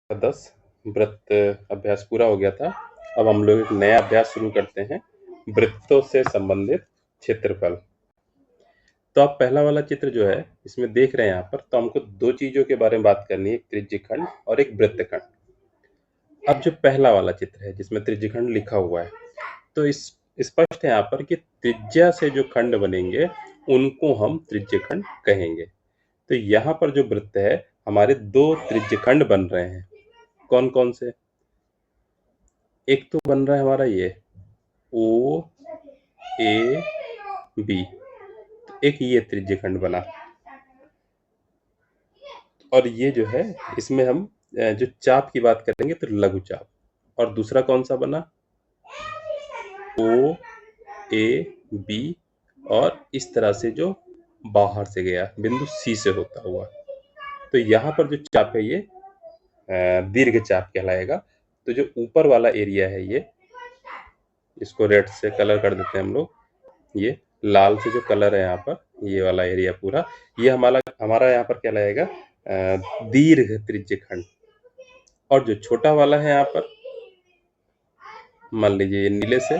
10 वृत्त अभ्यास पूरा हो गया था। अब हम लोग एक नया अभ्यास शुरू करते हैं, वृत्तों से संबंधित क्षेत्रफल। तो आप पहला वाला चित्र जो है इसमें देख रहे हैं यहाँ पर, तो हमको दो चीजों के बारे में बात करनी है, एक त्रिज्यखंड और एक वृत्तखंड। अब जो पहला वाला चित्र है जिसमें त्रिज्यखंड लिखा हुआ है, तो इस स्पष्ट है यहाँ पर कि त्रिज्या से जो खंड बनेंगे उनको हम त्रिज्यखंड कहेंगे। तो यहाँ पर जो वृत्त है, हमारे दो त्रिज्यखंड बन रहे हैं। कौन कौन से? एक तो बन रहा है हमारा ये ओ ए बी, तो एक ये त्रिज्यखंड बना। और ये जो है इसमें हम जो चाप की बात करेंगे तो लघु चाप। और दूसरा कौन सा बना? ओ ए बी, और इस तरह से जो बाहर से गया बिंदु सी से होता हुआ। तो यहाँ पर जो चाप है ये दीर्घ चाप कहलाएगा। तो जो ऊपर वाला एरिया है ये, इसको रेड से कलर कर देते हैं हम लोग। ये लाल से जो कलर है यहाँ पर, ये वाला एरिया पूरा, ये हमारा हमारा यहाँ पर कहलाएगा दीर्घ त्रिज्यखंड। और जो छोटा वाला है यहाँ पर, मान लीजिए ये नीले से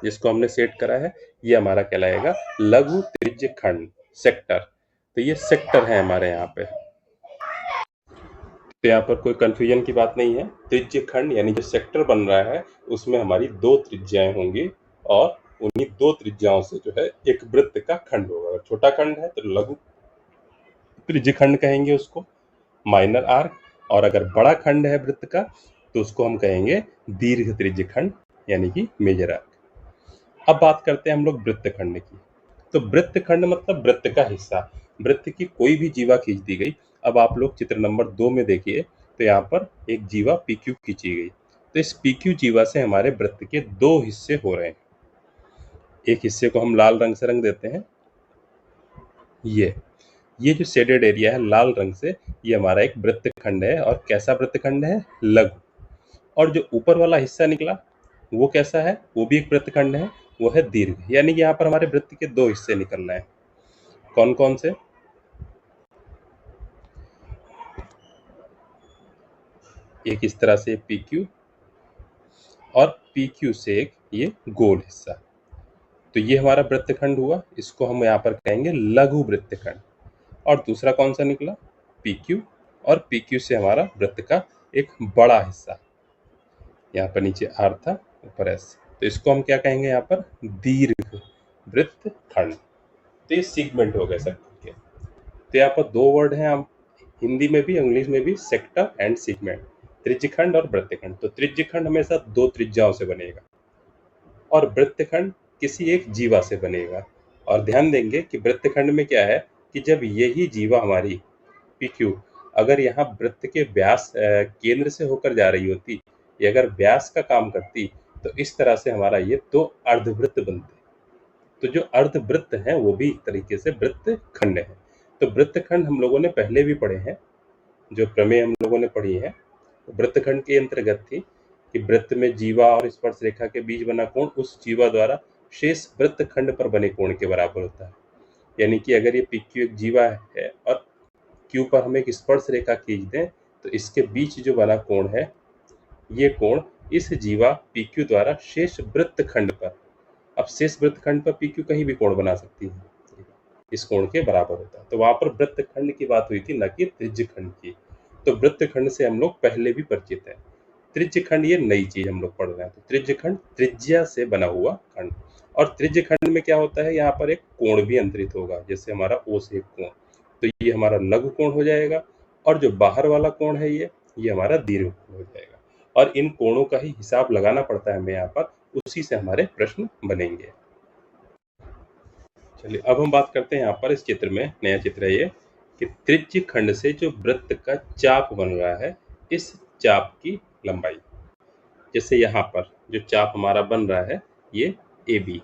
जिसको हमने सेट करा है, ये हमारा कहलाएगा लघु त्रिज्यखंड, सेक्टर। तो ये सेक्टर है हमारे यहाँ पे। तो यहाँ पर कोई कंफ्यूजन की बात नहीं है। त्रिज्यखंड यानी जो सेक्टर बन रहा है उसमें हमारी दो त्रिज्याएं होंगी, और उन्हीं दो त्रिज्याओं से जो है एक वृत्त का खंड होगा। अगर छोटा खंड है तो लघु त्रिज्यखंड कहेंगे उसको, माइनर आर्क। और अगर बड़ा खंड है वृत्त का तो उसको हम कहेंगे दीर्घ त्रिज्यखंड यानी कि मेजर आर्क। अब बात करते हैं हम लोग वृत्तखंड की। तो वृत्तखंड मतलब वृत्त का हिस्सा। वृत्त की कोई भी जीवा खींच दी गई। अब आप लोग चित्र नंबर 2 में देखिए, तो यहाँ पर एक जीवा PQ खींची गई। तो इस PQ जीवा से हमारे वृत्त के दो हिस्से हो रहे हैं। एक हिस्से को हम लाल रंग से रंग देते हैं। ये जो शेडेड एरिया है लाल रंग से, ये हमारा एक वृत्तखंड है। और कैसा वृत्तखंड है? लघु। और जो ऊपर वाला हिस्सा निकला वो कैसा है? वो भी एक वृत्तखंड है, वो है दीर्घ। यानी कि यहाँ पर हमारे वृत्त के दो हिस्से निकल रहे हैं। कौन कौन से? एक इस तरह से PQ, और PQ से एक ये गोल हिस्सा। तो ये हमारा वृत्तखंड हुआ, इसको हम यहाँ पर कहेंगे लघु वृत्तखंड। और दूसरा कौन सा निकला? PQ, और PQ से हमारा वृत्त का एक बड़ा हिस्सा। यहाँ पर नीचे R था, ऊपर S, तो इसको हम क्या कहेंगे यहाँ पर? दीर्घ वृत्तखंड। तो ये सीगमेंट हो गए सर्कल के। तो यहाँ पर दो वर्ड हैं, हम हिंदी में भी इंग्लिश में भी, सेक्टर एंड सीगमेंट, त्रिज्यखंड और वृत्तखंड। तो त्रिज्यखंड हमेशा दो त्रिज्याओं से बनेगा, और वृत्तखंड किसी एक जीवा से बनेगा। और ध्यान देंगे कि वृत्तखंड में क्या है कि जब यही जीवा हमारी PQ अगर यहाँ वृत्त के व्यास केंद्र से होकर जा रही होती, ये अगर व्यास का काम करती, तो इस तरह से हमारा ये दो अर्धवृत्त बनते। तो जो अर्धवृत्त हैं वो भी एक तरीके से वृत्तखंड है। तो वृत्तखंड हम लोगों ने पहले भी पढ़े हैं, जो प्रमेय हम लोगों ने पढ़ी है वृत्तखंड के अंतर्गत थी कि वृत्त में जीवा और स्पर्श रेखा के बीच बना कोण उस जीवा द्वारा शेष वृत्तखंड पर बने कोण के बराबर होता है। यानी कि अगर ये PQ एक जीवा है और Q पर हम एक स्पर्श रेखा खींच दें, तो इसके बीच जो बना कोण है, ये कोण इस जीवा PQ द्वारा शेष वृत्तखंड पर, अब शेष वृत्तखंड पर PQ कहीं भी कोण बना सकती है, इस कोण के बराबर होता है। तो वहां पर वृत्तखंड की बात हुई थी, न कि त्रिज्यखंड की। तो वृत्तखंड से हम लोग पहले भी परिचित हैं। त्रिज्यखंड ये नई चीज हम लोग पढ़ रहे हैं। तो त्रिज्यखंड त्रिज्या से बना हुआ खंड। और त्रिज्यखंड में क्या होता है, यहाँ पर एक कोण भी अंतरित होगा, जैसे हमारा O से एक कोण, तो ये हमारा लघु कोण हो जाएगा। और जो बाहर वाला कोण है ये हमारा दीर्घ कोण हो जाएगा। और इन कोणों का ही हिसाब लगाना पड़ता है हमें यहाँ पर, उसी से हमारे प्रश्न बनेंगे। चलिए अब हम बात करते हैं यहाँ पर इस चित्र में, नया चित्र है ये, कि त्रिज्यखंड से जो वृत्त का चाप बन रहा है, इस चाप की लंबाई। जैसे यहाँ पर जो चाप हमारा बन रहा है ये AB,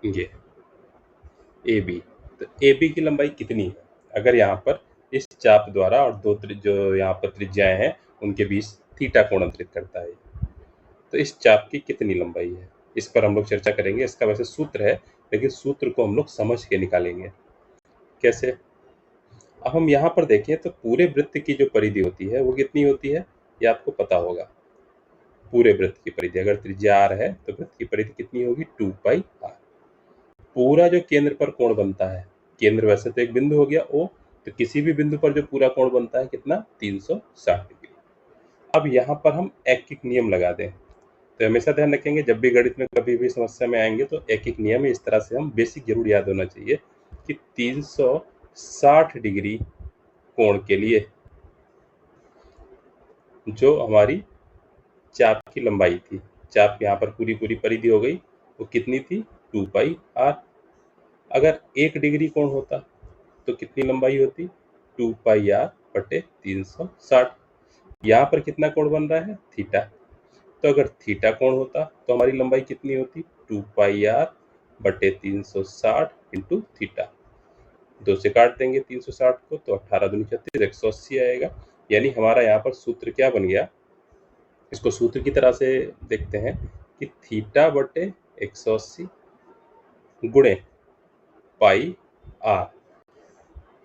ये AB। तो AB की लंबाई कितनी है? अगर यहाँ पर इस चाप द्वारा और जो यहाँ पर त्रिज्याएं हैं उनके बीच थीटा कोण अंतरित करता है, तो इस चाप की कितनी लंबाई है, इस पर हम लोग चर्चा करेंगे। इसका वैसे सूत्र है, लेकिन सूत्र को हम लोग समझ के निकालेंगे। कैसे? अब हम यहाँ पर देखें तो पूरे वृत्त की जो परिधि होती है वो कितनी होती है, ये आपको पता होगा। पूरे वृत्त की परिधि अगर त्रिज्या r है तो वृत्त की परिधि कितनी होगी, 2 पाई r। पूरा जो केंद्र पर कोण बनता है, केंद्र वैसे तो एक बिंदु हो गया O, तो किसी भी बिंदु पर जो पूरा कोण बनता है कितना, 360 डिग्री। अब यहाँ पर हम एक एक नियम लगा दें, तो हमेशा ध्यान रखेंगे जब भी गणित में कभी भी समस्या में आएंगे तो एक एक नियम इस तरह से हम बेसिक जरूर याद होना चाहिए कि 360 डिग्री कोण के लिए जो हमारी चाप की लंबाई थी, चाप यहाँ पर पूरी पूरी परिधि हो गई, वो कितनी थी, 2 पाई r। अगर 1 डिग्री कोण होता तो कितनी लंबाई होती, 2 पाई r बटे 360। यहाँ पर कितना कोण बन रहा है, थीटा। तो अगर थीटा कोण होता तो हमारी लंबाई कितनी होती, 2 पाई r बटे 360 इंटू थीटा। 2 से काट देंगे 360 को तो 18 दूनी 36, 180 आएगा। यानी हमारा यहाँ पर सूत्र क्या बन गया, इसको सूत्र की तरह से देखते हैं कि थीटा बटे 180 गुणे पाई r,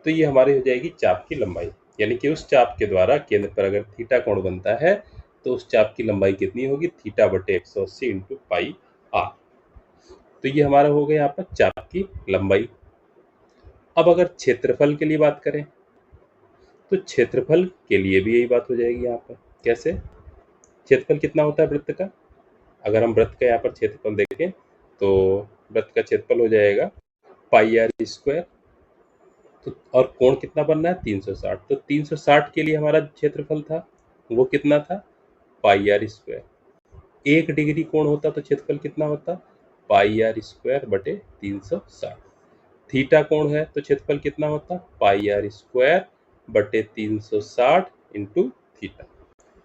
तो ये हमारी हो जाएगी चाप की लंबाई। यानी कि उस चाप के द्वारा केंद्र पर अगर थीटा कोण बनता है तो उस चाप की लंबाई कितनी होगी, थीटा बटे 180 इंटू पाई r। तो ये हमारा हो गया यहाँ पर चाप की लंबाई। अब अगर क्षेत्रफल के लिए बात करें तो क्षेत्रफल के लिए भी यही बात हो जाएगी। यहाँ पर कैसे, क्षेत्रफल कितना होता है वृत्त का, अगर हम वृत्त का यहाँ पर क्षेत्रफल देखें तो वृत्त का क्षेत्रफल हो जाएगा पाई r स्क्वायर, तो और कोण कितना बनना है, 360। तो 360 के लिए हमारा क्षेत्रफल था वो कितना था, पाई r स्क्वायर। 1 डिग्री कोण होता तो क्षेत्रफल कितना होता, पाई r स्क्वायर बटे 360। थीटा कोण है तो क्षेत्रफल कितना होता, पाई r स्क्वायर बटे 360 इंटू थीटा।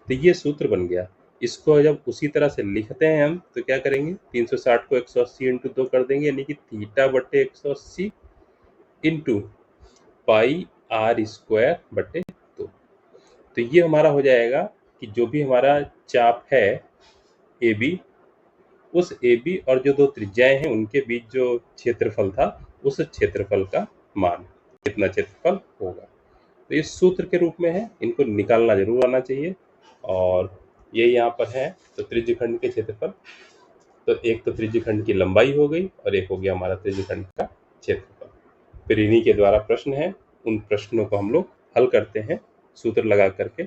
तो ये सूत्र बन गया। इसको जब उसी तरह से लिखते हैं हम तो क्या करेंगे, 360 को 180 इंटू 2 कर देंगे, यानी कि थीटा बटे 180 इंटू पाई r स्क्वायर बटे 2। तो ये हमारा हो जाएगा कि जो भी हमारा चाप है ए बी, उस ए बी और जो दो त्रिज्याएं हैं उनके बीच जो क्षेत्रफल था उस क्षेत्रफल का मान कितना क्षेत्रफल होगा। तो ये सूत्र के रूप में है, इनको निकालना जरूर आना चाहिए। और ये यहाँ पर है तो त्रिज्यखंड के क्षेत्रफल, तो एक तो त्रिज्यखंड की लंबाई हो गई और एक हो गया हमारा त्रिज्यखंड का क्षेत्रफल। फिर इन्हीं के द्वारा प्रश्न है, उन प्रश्नों को हम लोग हल करते हैं सूत्र लगा करके।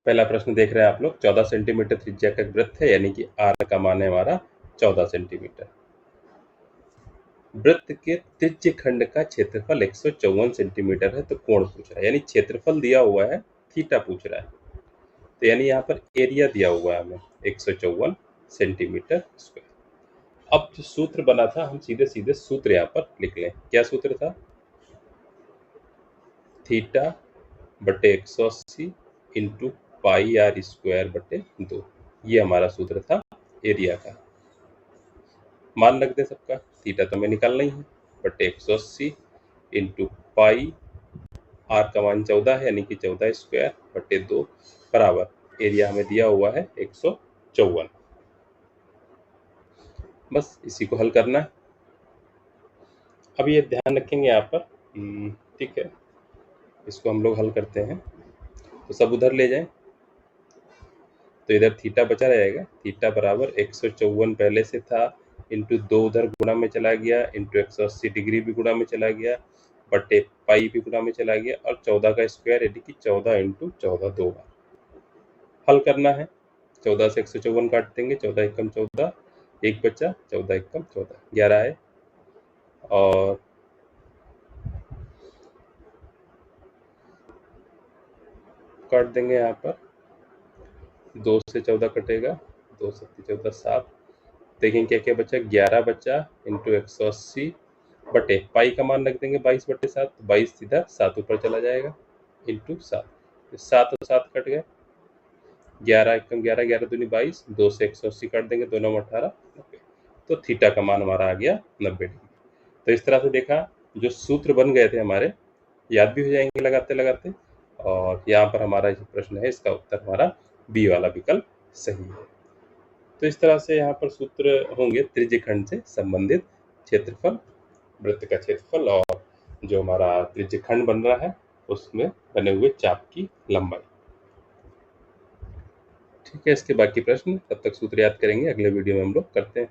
पहला प्रश्न देख रहे हैं आप लोग, 14 सेंटीमीटर त्रिज्या का वृत्त है, यानी कि r का मान है हमारा 14 सेंटीमीटर। वृत्त के त्रिज्य खंड का क्षेत्रफल 154 सेंटीमीटर है, तो कोण पूछ रहा है, यानी क्षेत्रफल दिया हुआ है, थीटा पूछ रहा है। तो यानी यहाँ पर एरिया दिया हुआ है हमें 154 सेंटीमीटर स्क्वायर। अब जो सूत्र बना था हम सीधे सीधे सूत्र यहाँ पर लिख लें। क्या सूत्र था, थीटा बटे 180 इंटू पाई r स्क्वायर बटे 2। ये हमारा सूत्र था एरिया का। मान रख दे सबका, थीटा तो हमें निकालना ही है, बटे 180 इंटू पाई, r का मान 14 है यानी कि 14 स्क्वायर बटे 2 बराबर एरिया हमें दिया हुआ है 154। बस इसी को हल करना है। अब ये ध्यान रखेंगे यहाँ पर, ठीक है, इसको हम लोग हल करते हैं तो सब उधर ले जाएं, तो इधर थीटा बचा रहेगा, थीटा बराबर 154 पहले से था इंटू 2 उधर गुणा में चला गया, इंटू 180 डिग्री भी गुणा में चला गया, बटे पाई भी गुणा में चला गया, और 14 का स्क्वायर यानी कि 14 इंटू 14 2 बार हल करना है। 14 से 154 काट देंगे, 14 एकम 14, एक बचा, 14 एकम 14, 11 है। और काट देंगे यहाँ पर, 2 से 14 कटेगा, 2 7 14 7। देखेंगे क्या क्या बचा, 11 बचा इंटू 180 बटे पाई का मान रख देंगे 22 बटे 7, 22 सीधा 7 ऊपर चला जाएगा इंटू 7, 7 और 7 कट गए, 11 एकम 11, 11 दूनी 22, 2 से 180 काट देंगे, 2 9 18, 90। तो थीटा का मान हमारा आ गया 90 डिग्री। तो इस तरह से देखा, जो सूत्र बन गए थे हमारे याद भी हो जाएंगे लगाते लगाते। और यहाँ पर हमारा जो प्रश्न है इसका उत्तर हमारा बी वाला विकल्प सही है। तो इस तरह से यहाँ पर सूत्र होंगे त्रिज्यखंड से संबंधित क्षेत्रफल, वृत्त का क्षेत्रफल और जो हमारा त्रिज्यखंड बन रहा है उसमें बने हुए चाप की लंबाई। ठीक है, इसके बाकी प्रश्न तब तक सूत्र याद करेंगे, अगले वीडियो में हम लोग करते हैं।